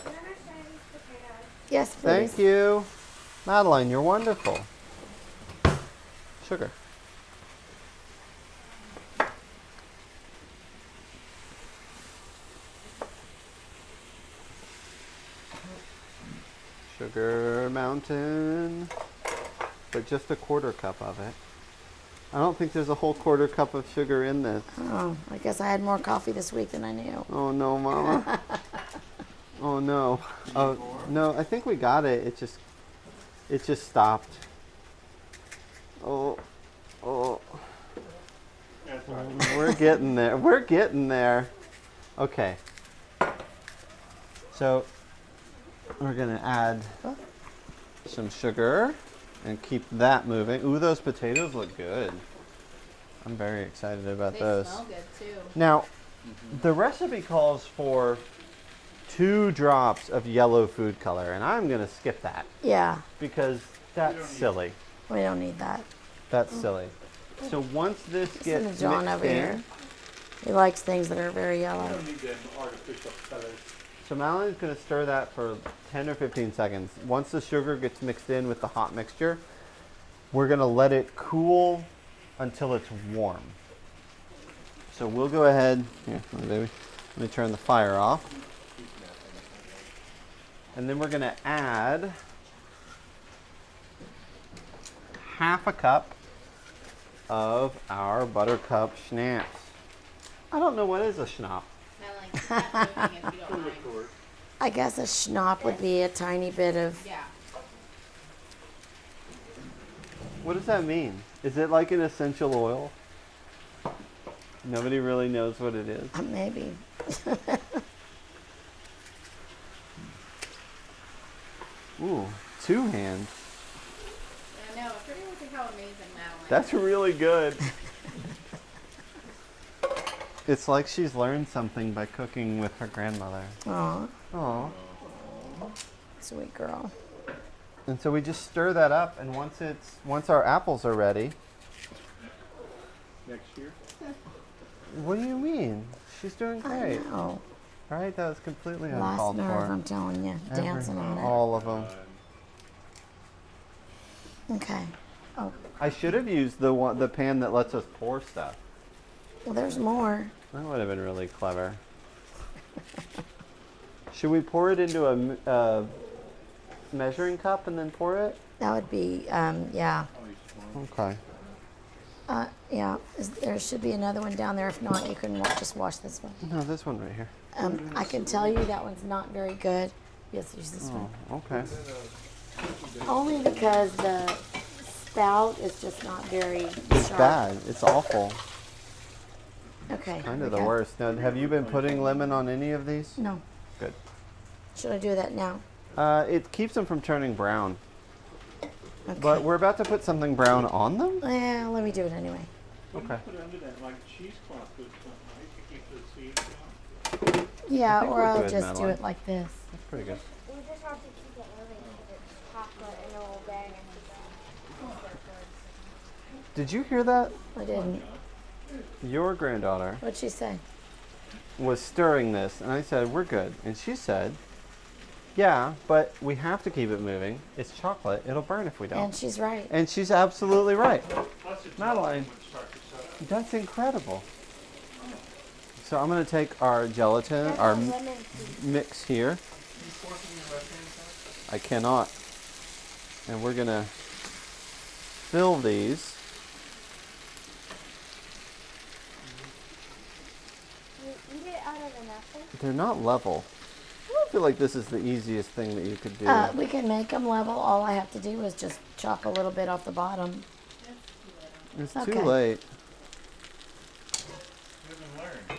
gonna try these potatoes. Yes, please. Thank you. Madeline, you're wonderful. Sugar. Sugar mountain. But just a quarter cup of it. I don't think there's a whole quarter cup of sugar in this. Oh, I guess I had more coffee this week than I knew. Oh no, Mama. Oh no. Oh no, I think we got it. It just stopped. Oh. That's right. We're getting there. We're getting there. Okay. So we're gonna add some sugar and keep that moving. Ooh, those potatoes look good. I'm very excited about They those. smell good too. Now, the recipe calls for 2 drops of yellow food color, and I'm gonna skip that Yeah, because that's silly. we don't need that. That's silly. So once this Listen gets to John mixed over in, here. He likes things that are very You yellow. don't need them artificial colors. so Madeline's gonna stir that for 10 or 15 seconds. Once the sugar gets mixed in with the hot mixture, we're gonna let it cool until it's warm. So we'll go ahead, here, come on, baby. Let me turn the fire off. And then we're gonna add half a cup of our buttercup schnapps. I don't know what is a schnapp. Madeline, keep that moving if you don't mind. Liqueur. I guess a schnapp would be a tiny bit of. Yeah. What does that mean? Is it like an essential oil? Nobody really knows what it is. Maybe. Ooh, 2 hands. I know. Pretty look at how amazing Madeline. That's really good. It's like she's learned something by cooking with her grandmother. Aw, Aw. sweet girl. And so we just stir that up, and once our apples are ready. Next year. What do you mean? She's doing great. I know. Right? That was completely Last uncalled nerve, for. I'm telling you. Dancing on it. All of them. Okay. Oh, I should have used the pan that lets us pour stuff. well, there's more. That would have been really clever. Should we pour it into a measuring cup and then pour it? That would be, yeah. Okay. Yeah, there should be another one down there. If not, you can just wash this one. No, this one right here. I can tell you that one's not very good. Yes, use this one. Oh, okay. Only because the spout is just not very It's sharp. bad. It's awful. Okay. Kind we of the got- worst. Now, have you been putting lemon on any of these? No. Good. Should I do that now? It keeps them from turning brown. Okay. But we're about to put something brown on them? Yeah, let me do it anyway. Okay. Put it under that like cheesecloth or something, right? To keep the seeds out. Yeah, think or we're I'll good, just do Madeline. it like this. That's pretty good. We just have to keep it moving because it's chocolate and it will bang everything. Did you hear that? I didn't. Your granddaughter What'd she say? was stirring this, and I said, we're good. And she said, yeah, but we have to keep it moving. It's chocolate. It'll burn if we don't. And she's right. And she's absolutely right. Plus it's Madeline. when it starts to set up. That's incredible. So I'm going to take our gelatin, our Lemon tea. mix here. Can you pour from your left hand side? I cannot. And we're going to fill these. You eat it out of the napkin? They're not level. I don't feel like this is the easiest thing that you could do. We can make them level. All I have to do is just chop a little bit off the bottom. It's okay. too late. Live and learn.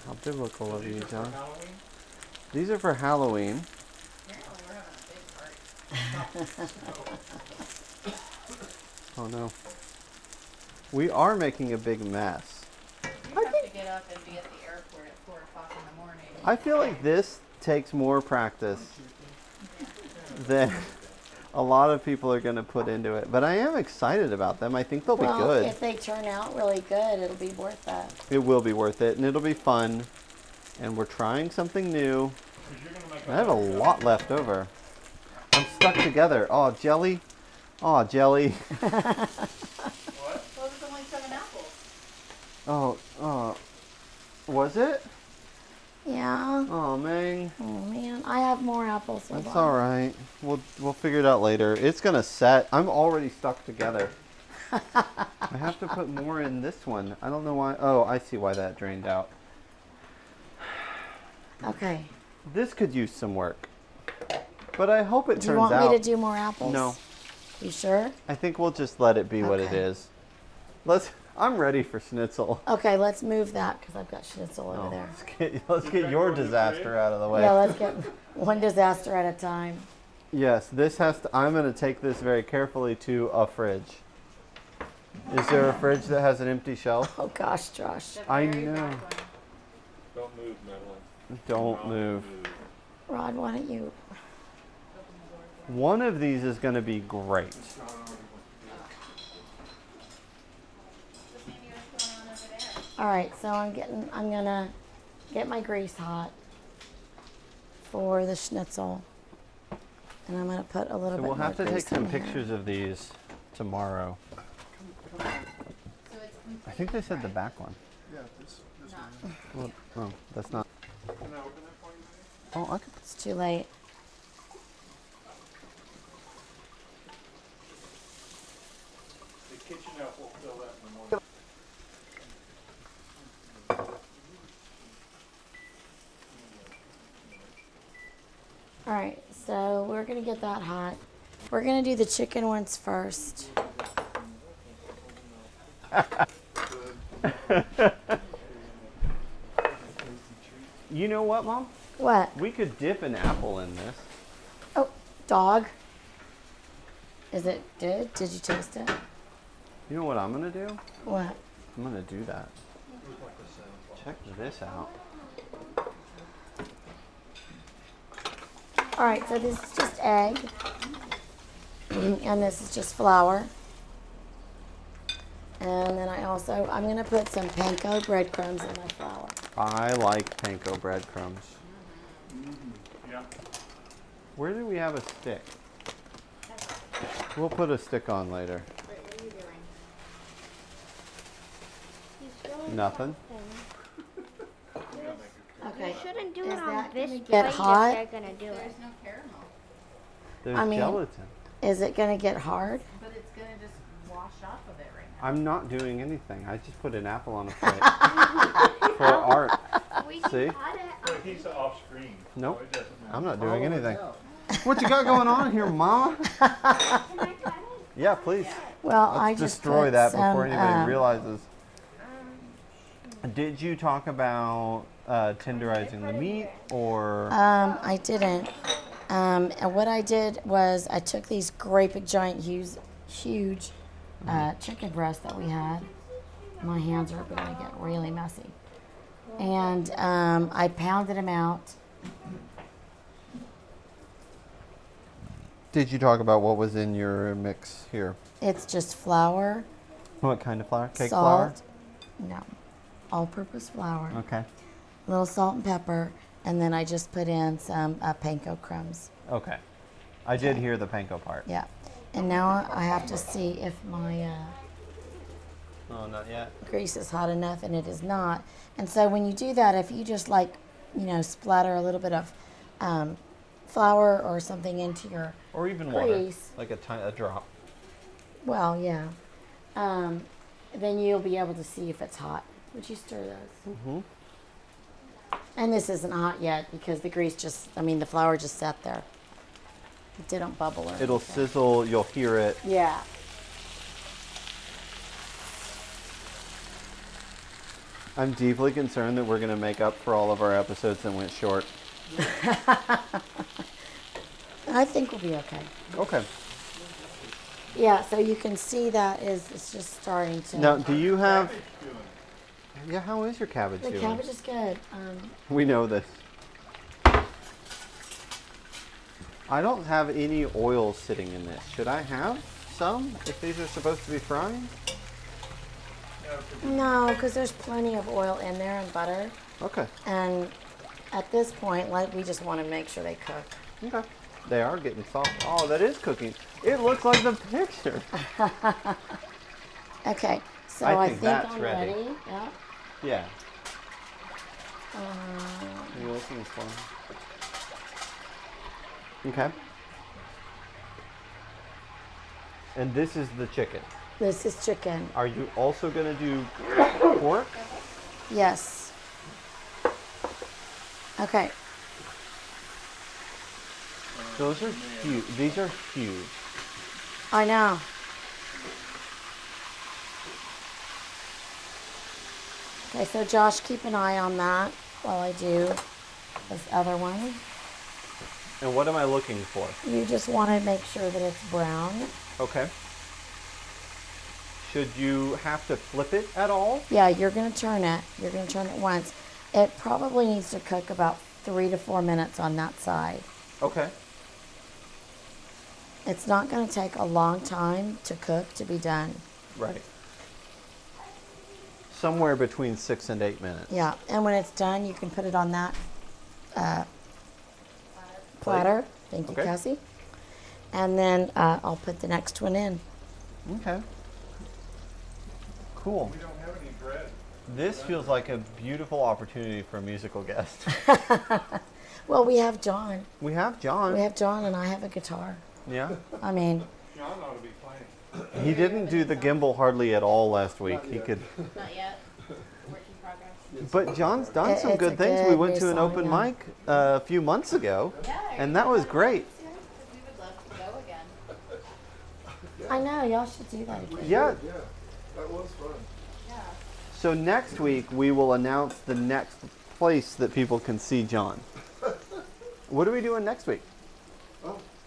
How biblical of you, For John. Halloween? These are for Halloween. Apparently we're having a big party. Oh no. We are making a big mess. You have to get up and be at the airport at 4 o'clock in the morning. I feel like this takes more practice than a lot of people are going to put into it. But I am excited about them. I think they'll be Well, good. if they turn out really good, it'll be worth that. It will be worth it, and it'll be fun. and we're trying something new. 'Cause you're gonna make I have a lot left over. I'm stuck together. Oh, jelly. Oh, jelly. What? Well, there's only 7 apples. Was it? Yeah. Oh, man. Oh man, I have more apples. Hold That's on. all right. We'll figure it out later. It's gonna set. I'm already stuck together. I have to put more in this one. I don't know why. Oh, I see why that drained out. Okay. This could use some work, but I hope it Do you turns want out. me to do more apples? No, You sure? I think we'll just let it be what it Okay. is. I'm ready for schnitzel. Okay, let's move that because I've got schnitzel over Oh, there. let's get your disaster out of the way. Yeah, let's get one disaster at a time. Yes, this has to. I'm going to take this very carefully to a fridge. Is there a fridge that has an empty shelf? Oh gosh, Josh. The I very know. back one. Don't move, Madeline. Don't move. Rod, why don't you? One of these is going to be great. So, Sandy, what's going on over there? All right, so I'm gonna get my grease hot for the schnitzel, and I'm gonna put a little So bit we'll more have to take grease some in here. pictures of these tomorrow. So it's I think they said the back one. Yeah, this not. Well, oh, that's not. Can I open that for you, Maddie? Oh, I could. It's too late. The kitchen elf will fill that in the morning. All right, so we're gonna get that hot. We're gonna do the chicken ones first. You know what, Mom? What? We could dip an apple in this. Oh, dog. Is it good? Did you taste it? You know what I'm gonna do? What? I'm gonna do that. Check this out. All right, so this is just egg, and this is just flour. And then I'm gonna put some panko breadcrumbs in my flour. I like panko breadcrumbs. Yeah. Where do we have a stick? We'll put a stick on later. Wait, what are you doing? He's doing Nothing. something. Okay. You shouldn't do Is it on that this gonna plate get if hot? they're gonna do it. There's no caramel, There's I mean- gelatin. Is it gonna get hard? but it's gonna just wash off of it right now. I'm not doing anything. I just put an apple on a plate for art. We See? can cut it. But he's off screen. Nope. So it doesn't matter. I'm not doing anything. What you got going on here, Mama? Can I cut it? Yeah, please. Well, I Let's just destroy put that some, before anybody realizes. Um, Did you talk about tenderizing the meat or? I didn't. And what I did was I took these great big giant huge chicken breasts that we had. My hands are going to get really messy. And I pounded them out. Did you talk about what was in your mix here? It's just flour, What kind of flour? Cake flour? salt, no, all-purpose flour, Okay. a little salt and pepper, and then I just put in some panko crumbs. Okay. I did hear the panko part. Yeah. And now I have to see if my Oh, not yet. grease is hot enough, and it is not. And so when you do that, if you just splatter a little bit of flour or something into your, Or even water, Grease. like a drop. well, yeah, then you'll be able to see if it's hot. Would you stir those? Mm-hmm. And this isn't hot yet because the the flour just sat there. It didn't bubble or It'll anything. sizzle. You'll hear it. Yeah. I'm deeply concerned that we're going to make up for all of our episodes that went short. I think we'll be okay. Okay. Yeah, so you can see that it's just starting to. Now, do you have? Cabbage doing? Yeah. How is your cabbage The doing? cabbage is good. We know this. I don't have any oil sitting in this. Should I have some if these are supposed to be frying? No, 'cause No, because there's plenty of oil in there and butter. Okay. And at this point, we just want to make sure they cook. Okay. They are getting soft. Oh, that is cooking. It looks like the picture. Okay, so I I think think that's I'm ready. ready. Yeah. Yeah. Are you looking for? Okay. And this is the chicken. This is chicken. Are you also gonna do pork? Yes. Okay. Those are huge. These are huge. I know. Okay, so Josh, keep an eye on that while I do this other one. And what am I looking for? You just want to make sure that it's brown. Okay. Should you have to flip it at all? Yeah, you're going to turn it. You're going to turn it once. It probably needs to cook about 3 to 4 minutes on that side. Okay. It's not going to take a long time to cook to be done. Right. Somewhere between 6 and 8 minutes. Yeah, and when it's done, you can put it on that platter. Thank you, Okay. Cassie. And then I'll put the next one in. Okay. Cool. We don't have any bread. This feels like a beautiful opportunity for a musical guest. Well, we have John. We have John. We have John, and I have a guitar. Yeah. I mean, John ought to be playing. He didn't do the gimbal hardly at all last week. He could. Not yet. Work in progress. But John's done It- some it's good a things. We good went new to an song, open yeah. mic a few months ago, Yeah. and that was great. We would love to go again. I know, y'all should do that again. Yeah. Yeah, that was fun. Yeah. So next week we will announce the next place that people can see John. What are we doing next week?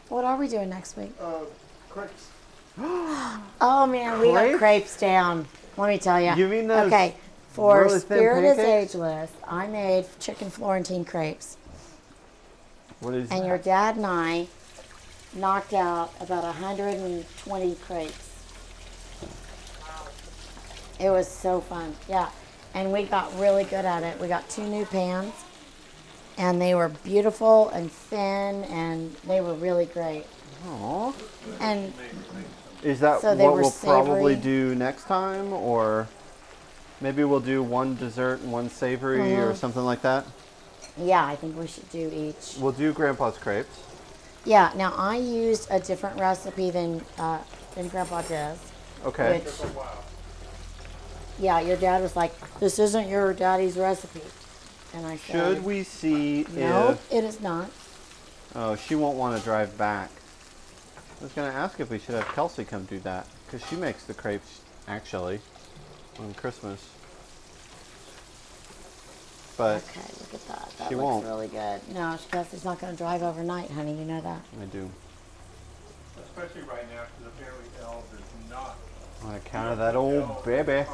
What are we doing next week? Crepes. Oh man, we Crepes? got crepes down. Let me tell you. You mean those Okay, for really thin Spirit is pancakes? Ageless, I made chicken Florentine crepes. What is And that? your dad and I knocked out about 120 crepes. It was so fun. Yeah. And we got really good at it. We got 2 new pans. And they were beautiful and thin, and they were really great. Aw. And Is that So they what were we'll probably savory. do next time, or maybe we'll do one dessert and one savory or something like that? yeah, I think we should do each. We'll do Grandpa's crepes. Yeah. Now I used a different recipe than Grandpa does. Okay. Which, yeah, your dad was like, "This isn't your daddy's recipe," and I said, Should we see "No, if? it is not." Oh, she won't want to drive back. I was gonna ask if we should have Kelsey come do that, because she makes the crepes actually on Christmas. But Okay, look at that. That She looks won't. really good. No, Kelsey's not going to drive overnight, honey. You know that. I do. Especially right now, because apparently Elle does not. On account of that old baby.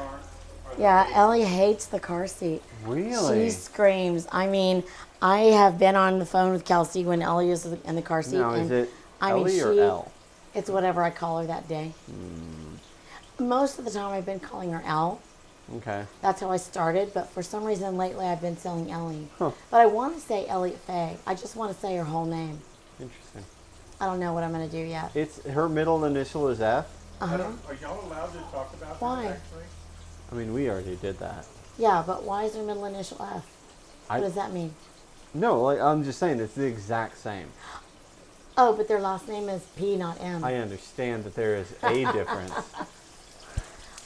Yeah, Ellie hates the car seat. Really? She screams. I mean, I have been on the phone with Kelsey when Ellie is in the car seat. Now, and is it I mean, Ellie or she- Elle? It's whatever I call her that day. Most of the time, I've been calling her Elle. Okay. That's how I started, but for some reason lately I've been saying Ellie. Huh. But I want to say Elliot Faye. I just want to say her whole name. Interesting. I don't know what I'm going to do yet. It's her middle initial is F. Uh-huh. Are y'all allowed to talk about Why? that actually? I mean, we already did that. Yeah, but why is her middle initial F? What does that mean? No, like I'm just saying it's the exact same. Oh, but their last name is P, not M. I understand that there is a difference.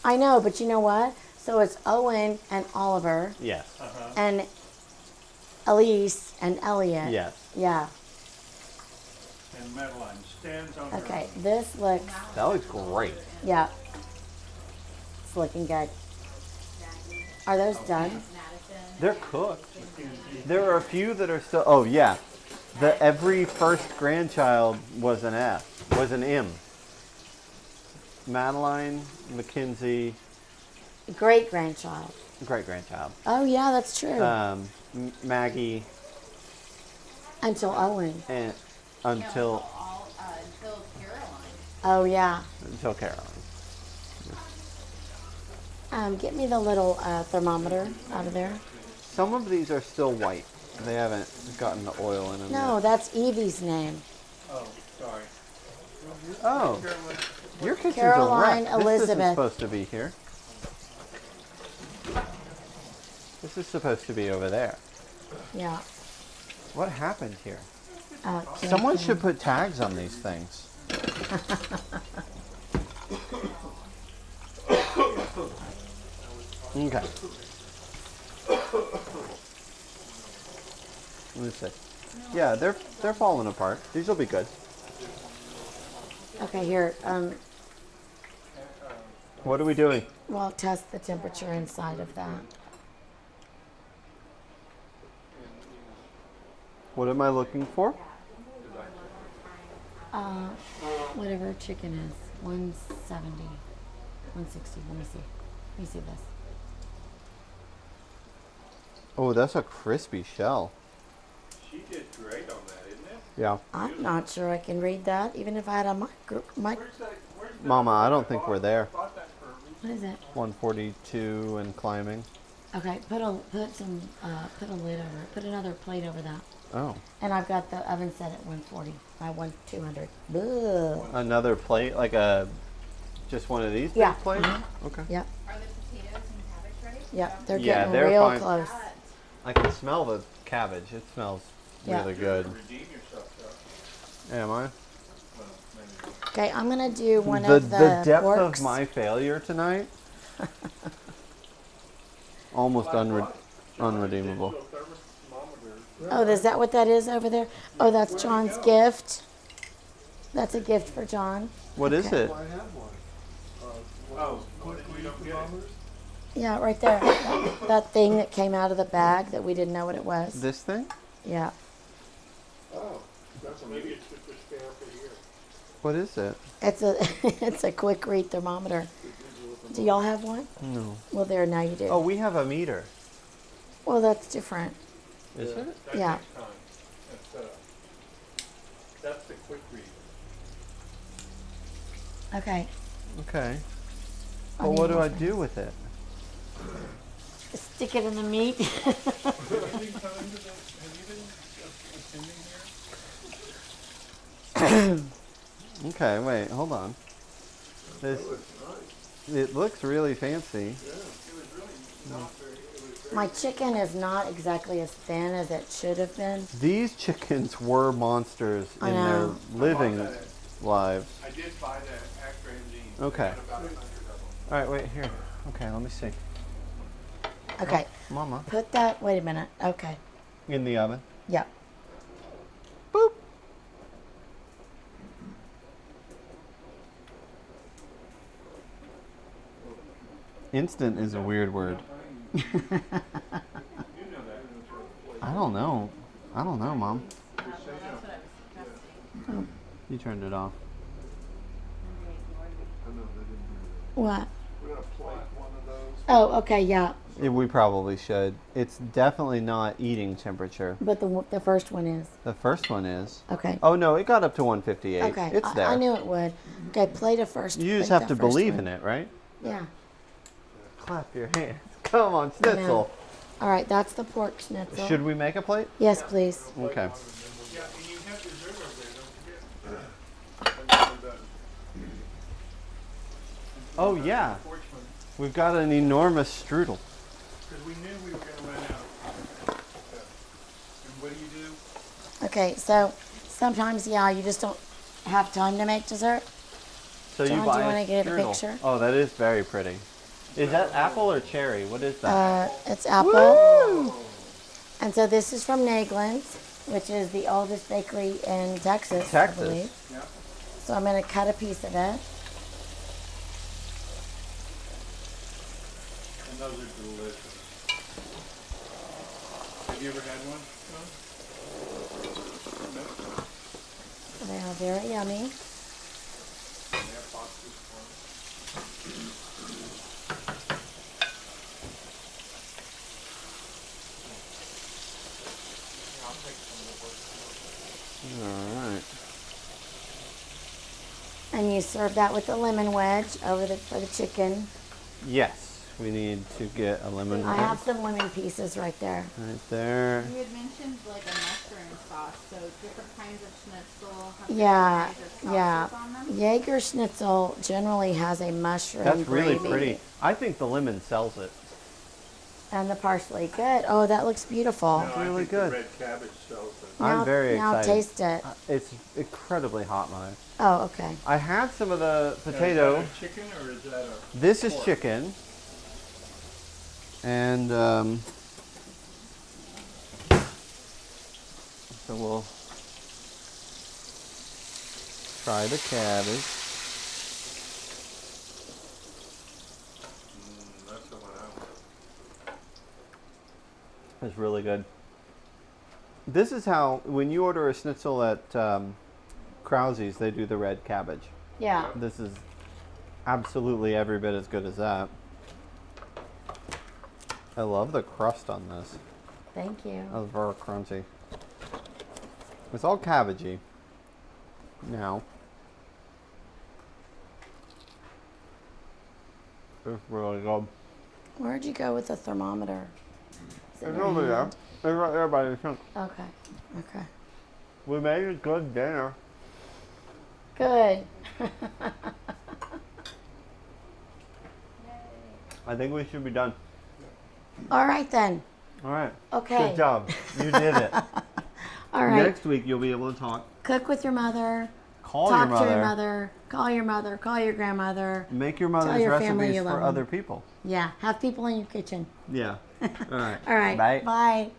I know, but you know what? So it's Owen and Oliver Yes. and Elise and Elliot. Yes. Yeah. And Madeline stands on her Okay, own. this looks, That looks great. yeah. It's looking good. Are those done? Madison. They're cooked. There are a few that are still. Oh yeah, the every first grandchild was an F, was an M. Madeline, Mackenzie, Great grandchild. great grandchild. Oh, yeah, that's true. Maggie, Until Owen. and Yeah, until until Caroline. Oh, yeah. Caroline. Get me the little thermometer out of there. Some of these are still white. They haven't gotten the oil in them No, yet. that's Evie's name. Oh, sorry. Oh, your kitchen's Caroline a wreck. This isn't Elizabeth. supposed to be here. This is supposed to be over there. Yeah. What happened here? Kim Someone Kim. should put tags on these things. Okay. Let me see. Yeah, they're falling apart. These will be good. Okay, here. What are we doing? Well, test the temperature inside of that. What am I looking for? Whatever chicken is. 170. 160. Let me see. Let me see this. Oh, that's a crispy shell. She did great on that, isn't it? Yeah. I'm not sure I can read that, even if I had a mic. Where's that? Mama, I don't think we're there. I bought that for a reason. What is it? 142 and climbing. Okay, put a lid over it. Put another plate over that. Oh. And I've got the oven set at 140 by 200. Ugh. Another plate, like just one of these Yeah. big plates? Okay. Yep, Are the potatoes and cabbage ready? yep. They're Yeah, getting they're real fine. close. I can smell the cabbage. It smells Yeah. really good. Redeem yourself, Josh. Am I? Well, maybe. Okay, I'm gonna do one The of the depth porks. of my failure tonight, almost unredeemable. Digital thermometer. Oh, is that what that is over there? Oh, that's John's gift. That's a gift for John. What is Okay. it? I have one. Oh, Quick we read don't get it. thermometers. Yeah, right there. That thing that came out of the bag that we didn't know what it was. This thing? Yeah. Oh, that's Maybe amazing. it's just a spare for here. What is it? It's a it's a quick read thermometer. Do y'all have one? No. Well, there now you do. Oh, we have a meter. Well, that's different. Is it? That's Yeah. next time. That's the quick read. Okay. Okay. I But need what do more I things. do with it? Stick it in the meat. Have you been attending here? Okay, wait, hold on. This, it looks really fancy. My chicken is not exactly as thin as it should have been. These chickens were monsters I in their know. living lives. I did buy the extra Zine. Okay. About 100 of them. All right, wait here. Okay, let me see. Okay. Mama, Put that. Wait a minute. Okay. in the oven. Yep. Boop. Instant is a weird word. You know that. I don't know. I don't know, Mom. That's what I was suggesting. You turned it off. I know they didn't do What? that. We're gonna plate one of those. Oh, okay. Yeah. We probably should. It's definitely not eating temperature. But the first one is. The first one is. Okay. Oh no, it got up to 158. Okay. It's there. I knew it would. Okay. Play the first. You just plate have the to first believe one. in it, right? Yeah. Clap your hands. Come on, I know. Schnitzel. All right. That's the pork schnitzel. Should we make a plate? Yes, please. Okay. Yeah, and you have dessert over there, don't forget. Oh yeah, Porch one, we've got an enormous strudel. because we knew we were going to run out. And what do you do? Okay. So sometimes, yeah, you just don't have time to make dessert. So John, you do buy you a wanna get a strudel. picture? Oh, that is very pretty. Is that apple or cherry? What is that? It's apple. Woo! And so this is from Naglin's, which is the oldest bakery in Texas, Texas. I believe. Yeah. So I'm going to cut a piece of it. And those are delicious. Have you ever had one? No? They are very yummy. They have boxes for them. I'll take some of the All right. And you serve that with the lemon wedge over for the chicken. Yes, we need to get a lemon I have some lemon pieces right there. right there. You had mentioned like a mushroom sauce, so different kinds of schnitzel have Yeah, different kinds of yeah. sauces on them. Jaeger schnitzel generally has a mushroom That's really gravy. pretty. I think the lemon sells it. And the parsley. Good. Oh, that looks beautiful. No, really I think good. the red cabbage sells it. I'm very now excited. taste it. It's incredibly hot, Mother. Oh, okay. I had some of the Now, potato. is that a chicken or is that a? This is pork? chicken. And so we'll try the cabbage. That's the one I want. It's really good. This is how, when you order a schnitzel at Krause's, they do the red cabbage. Yeah. This is absolutely every bit as good as that. I love the crust on this. Thank you. That's very crunchy. It's all cabbagey now. It's really good. Where'd you go with the thermometer? Is it in It's your over there. hand? It's right there by the sink. Okay. Okay. We made a good dinner. Good. I think we should be done. All right then. All right. Okay. Good job. You did it. All right. Next week you'll be able to talk. Cook with your mother. Call Talk your to your mother. mother. Call your mother. Call your grandmother. Make your mother's your family recipes you for love other them. people. Yeah. Have people in your kitchen. Yeah. All right. All right. Bye. Bye.